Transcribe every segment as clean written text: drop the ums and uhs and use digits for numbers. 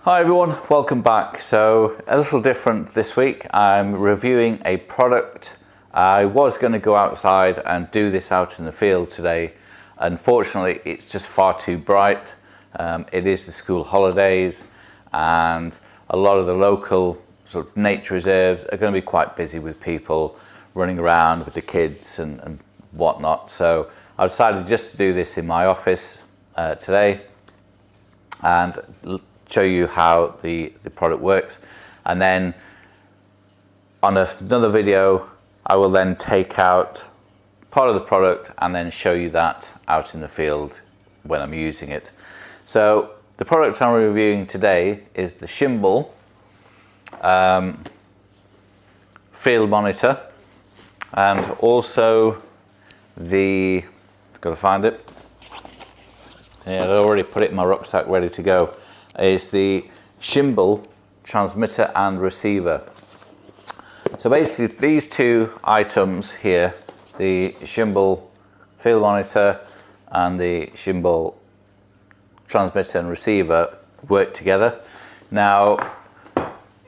Hi everyone, welcome back. So a little different this week. I'm reviewing a product. I was going to go outside and do this out in the field today. Unfortunately, it's just far too bright. It is the school holidays and a lot of the local sort of nature reserves are going to be quite busy with people running around with the kids and whatnot. So I decided just to do this in my office today and show you how the product works, and then on another video I will then take out part of the product and then show you that out in the field when I'm using it. So the product I'm reviewing today is the Shimbol field monitor, and also the, gotta find it, yeah, I already put it in my rucksack ready to go, is the Shimbol transmitter and receiver. So basically these two items here, the Shimbol field monitor and the Shimbol transmitter and receiver, work together. Now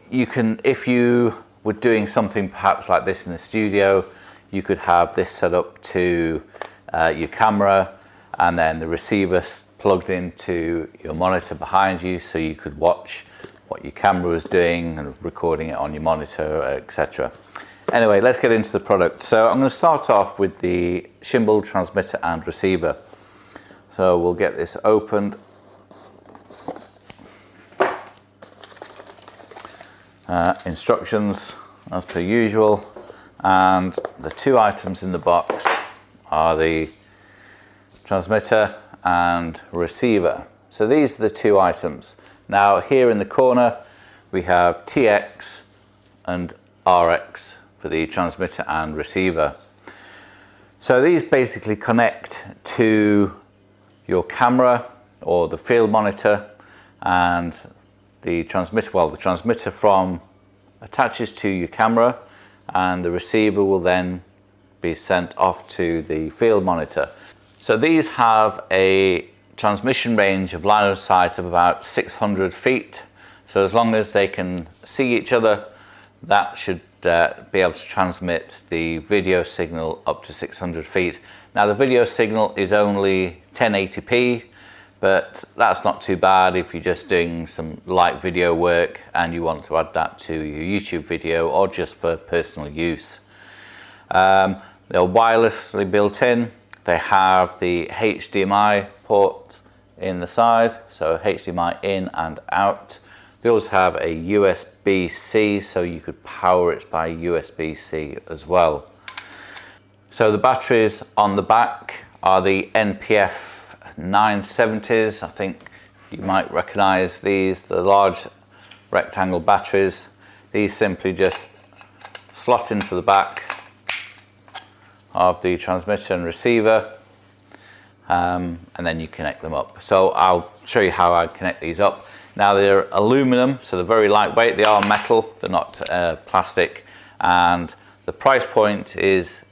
you can, if you were doing something perhaps like this in the studio, you could have this set up to your camera and then the receiver plugged into your monitor behind you, so you could watch what your camera was doing and recording it on your monitor, etc. Anyway, let's get into the product. So I'm going to start off with the Shimbol transmitter and receiver. So we'll get this opened. Instructions as per usual, and the two items in the box are the transmitter and receiver. So these are the two items. Now here in the corner we have TX and RX for the transmitter and receiver. So these basically connect to your camera or the field monitor, and the transmitter, well, the transmitter from attaches to your camera and the receiver will then be sent off to the field monitor. So these have a transmission range of line of sight of about 600 feet. So as long as they can see each other, that should be able to transmit the video signal up to 600 feet. Now the video signal is only 1080p, but that's not too bad if you're just doing some light video work and you want to add that to your YouTube video or just for personal use. They're wirelessly built in. They have the HDMI port in the side, so HDMI in and out. They also have a USB-C, so you could power it by USB-C as well. So the batteries on the back are the NPF 970s. I think you might recognize these, the large rectangle batteries. These simply just slot into the back of the transmitter and receiver, and then you connect them up. So I'll show you how I connect these up. Now they're aluminum, so they're very lightweight. They are metal, they're not plastic, and the price point is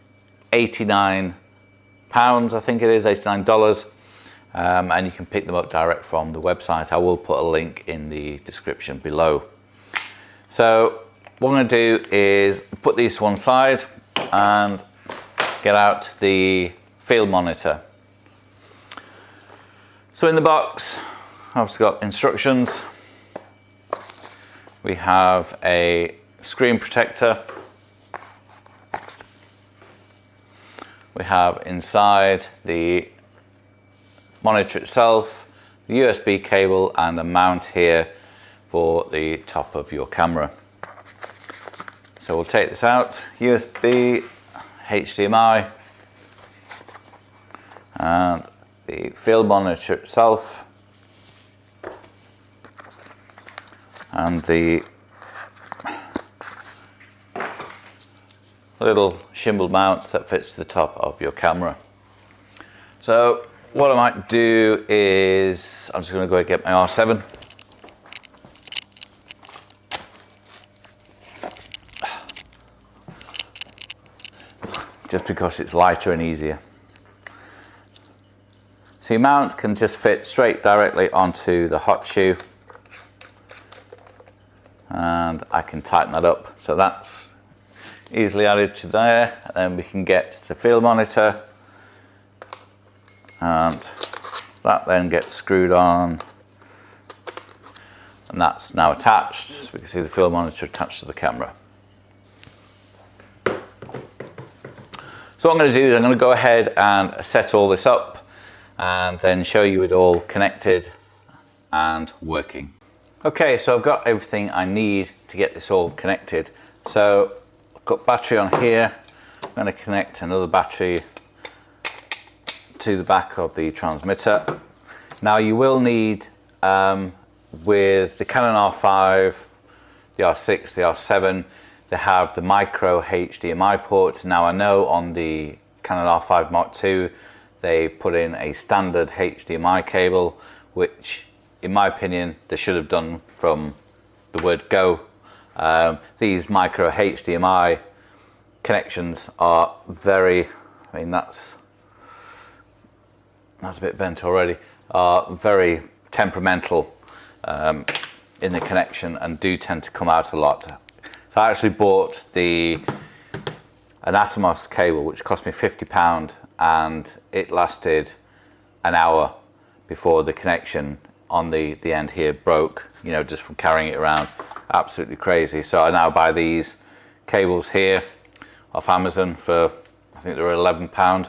£89, I think it is, $89, and you can pick them up direct from the website. I will put a link in the description below. So what I'm going to do is put these to one side and get out the field monitor. So in the box I've got instructions. We have a screen protector. We have inside the monitor itself, the USB cable and a mount here for the top of your camera. So we'll take this out, USB, HDMI, and the field monitor itself, and the little Shimbol mount that fits to the top of your camera. So what I might do is I'm just going to go and get my R7. Just because it's lighter and easier. So your mount can just fit straight directly onto the hot shoe. and I can tighten that up. So that's easily added to there, and then we can get the field monitor, and that then gets screwed on, and that's now attached. So we can see the field monitor attached to the camera. So what I'm going to do is I'm going to go ahead and set all this up and then show you it all connected and working. Okay, so I've got everything I need to get this all connected. So I've got battery on here. I'm going to connect another battery to the back of the transmitter. Now you will need, with the Canon R5, the R6, the R7, they have the micro HDMI port. Now I know on the Canon R5 Mark II, they put in a standard HDMI cable, which in my opinion, they should have done from the word go. These micro HDMI connections are very, I mean that's a bit bent already, are very temperamental in the connection and do tend to come out a lot. So I actually bought an Atomos cable which cost me £50, and it lasted an hour before the connection on the end here broke, you know, just from carrying it around. Absolutely crazy. So I now buy these cables here off Amazon for, I think they're £11,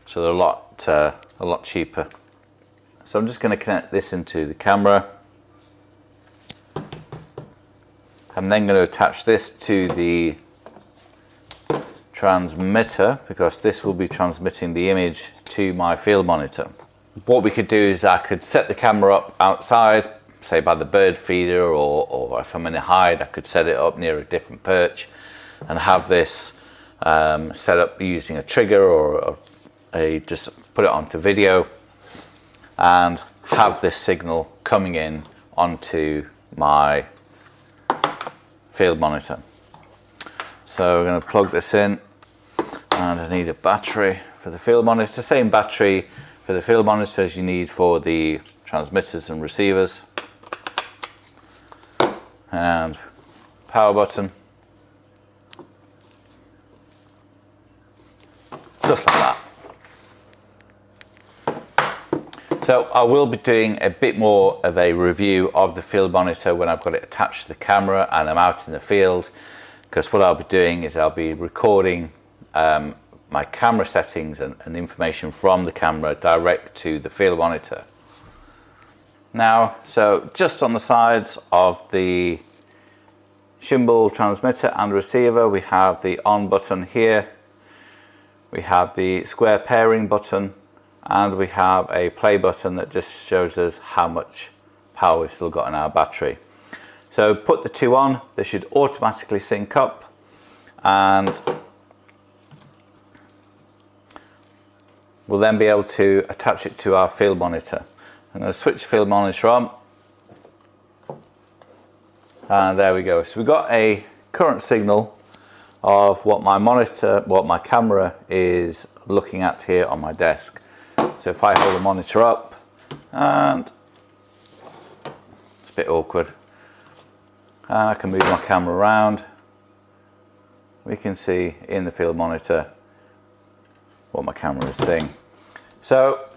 so they're a lot cheaper. So I'm just going to connect this into the camera. I'm then going to attach this to the transmitter, because this will be transmitting the image to my field monitor. What we could do is I could set the camera up outside, say by the bird feeder, or if I'm in a hide, I could set it up near a different perch and have this set up using a trigger or just put it onto video and have this signal coming in onto my field monitor. So we're going to plug this in, and I need a battery for the field monitor, same battery for the field monitor as you need for the transmitters and receivers, and power button, just like that. So I will be doing a bit more of a review of the field monitor when I've got it attached to the camera and I'm out in the field, because what I'll be doing is I'll be recording my camera settings and information from the camera direct to the field monitor. Now, so just on the sides of the Shimbol transmitter and receiver, we have the on button here, we have the square pairing button, and we have a play button that just shows us how much power we've still got in our battery. So put the two on, they should automatically sync up, and we'll then be able to attach it to our field monitor. I'm going to switch the field monitor on, and there we go. So we've got a current signal of what my monitor, what my camera is looking at here on my desk. So if I hold the monitor up, and it's a bit awkward, and I can move my camera around, we can see in the field monitor what my camera is seeing. So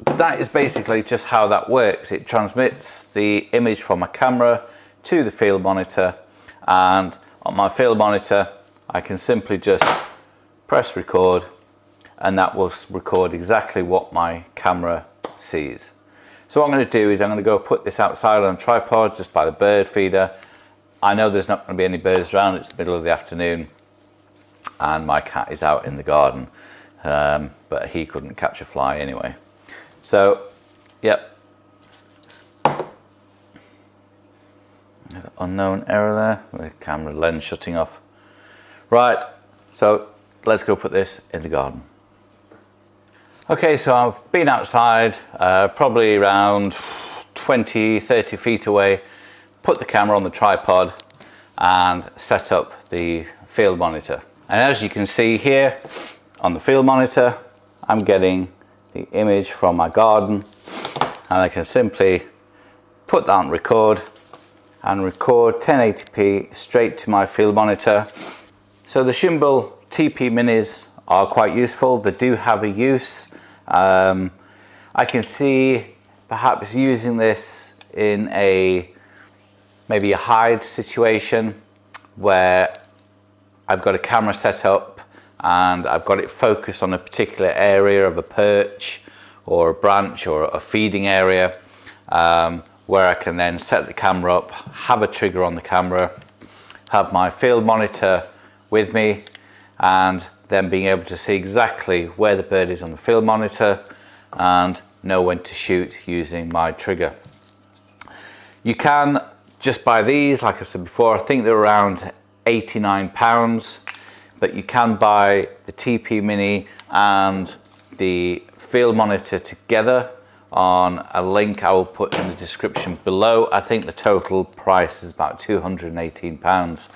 that is basically just how that works. It transmits the image from my camera to the field monitor, and on my field monitor I can simply just press record, and that will record exactly what my camera sees. So what I'm going to do is I'm going to go put this outside on a tripod just by the bird feeder. I know there's not going to be any birds around, it's the middle of the afternoon and my cat is out in the garden, but he couldn't catch a fly anyway. So yep, unknown error there, the camera lens shutting off. Right, so let's go put this in the garden. Okay, so I've been outside, probably around 20-30 feet away, put the camera on the tripod and set up the field monitor. And as you can see here on the field monitor, I'm getting the image from my garden, and I can simply put that on record, and record 1080p straight to my field monitor. So the Shimbol TP Minis are quite useful. They do have a use. I can see perhaps using this in maybe a hide situation where I've got a camera set up and I've got it focused on a particular area of a perch or a branch or a feeding area, where I can then set the camera up, have a trigger on the camera, have my field monitor with me, and then being able to see exactly where the bird is on the field monitor and know when to shoot using my trigger. You can just buy these, like I said before, I think they're around £89, but you can buy the TP Mini and the field monitor together on a link I will put in the description below. I think the total price is about £218.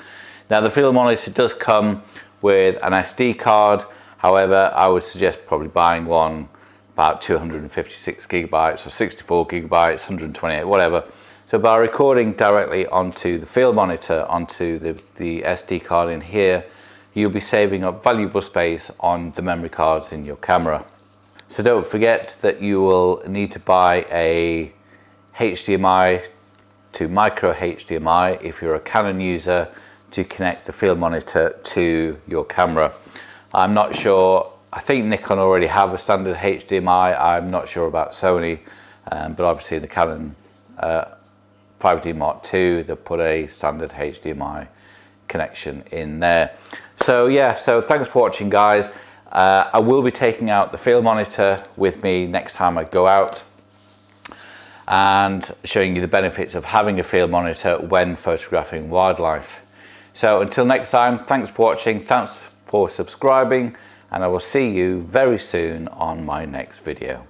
Now the field monitor does come with an SD card, however I would suggest probably buying one about 256 gigabytes or 64 gigabytes, 128, whatever. So by recording directly onto the field monitor, onto the SD card in here, you'll be saving up valuable space on the memory cards in your camera. So don't forget that you will need to buy a HDMI to micro HDMI if you're a Canon user to connect the field monitor to your camera. I'm not sure, I think Nikon already have a standard HDMI. I'm not sure about Sony, but obviously the Canon 5D Mark II, they put a standard HDMI connection in there. So yeah, so thanks for watching, guys. I will be taking out the field monitor with me next time I go out and showing you the benefits of having a field monitor when photographing wildlife. So until next time, thanks for watching, thanks for subscribing, and I will see you very soon on my next video.